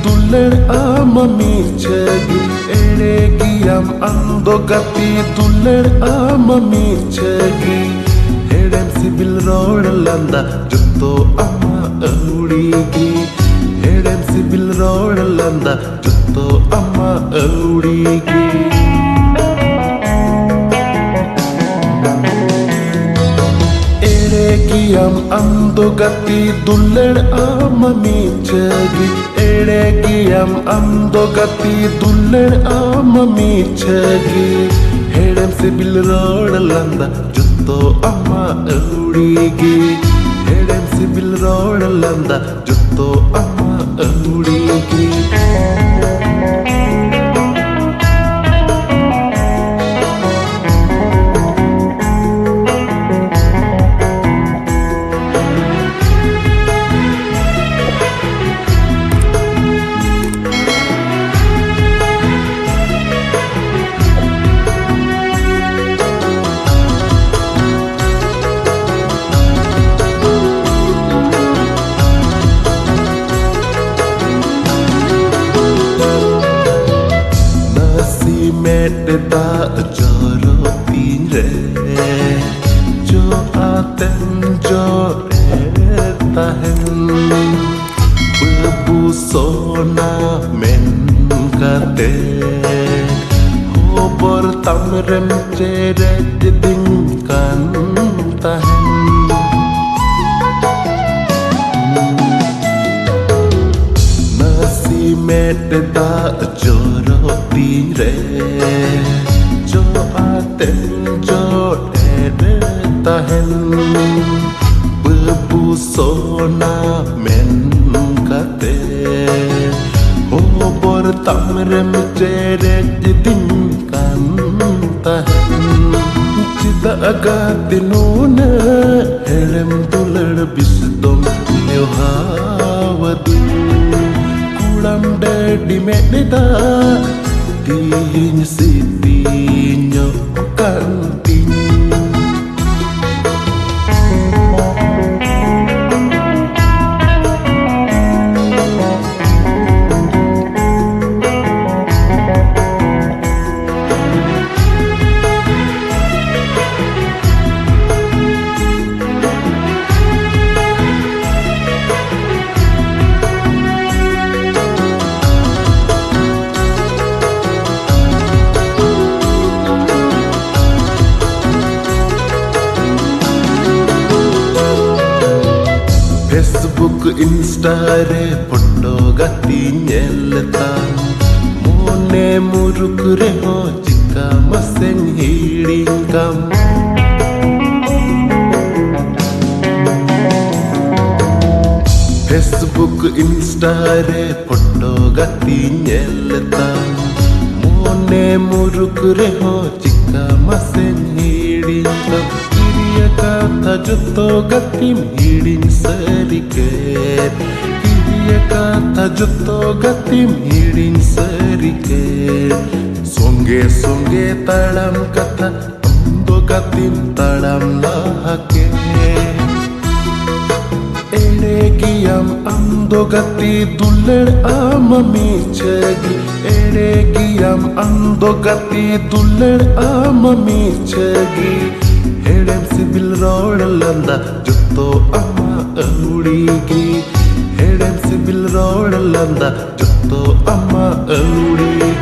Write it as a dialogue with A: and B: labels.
A: duller amamichagi eregiyam andogati duller amamichagi hedem sibil rodalanda jutto amma audigi hedem sibil rodalanda jutto amma audigi eregiyam andogati duller amamichagi eregiyam andogati duller amamichagi hedem sibil rodalanda jutto amma audigi hedem sibil rodalanda jutto amma audigi Medda joro tinre jo aten jo tahen bebu sona men kate ho bertamrem ceret dingkan tahen nasi medda joro tinre jo aten jo tahen bebu sona men kate ho bertamrem ceret dingkan tahen cita agatinuna helem tular bisdom nyohawadu kulam dedi medda Tinya sitinya kantin Facebook, Insta re photo gati nyelta mone muruk re ho chika masen hidingam Facebook, Insta re photo gati nyelta mone muruk re ho chika masen hidingam kata jutto gatim hidin sariket kiriya kata jutto gatim hidin sariket songe songe talam kata ando gatim talam lahake eregiyam ando gati duller amamichagi eregiyam ando gati duller amamichagi hedem sibil rodalanda jutto amma audigi hedem sibil rodalanda jutto amma audigi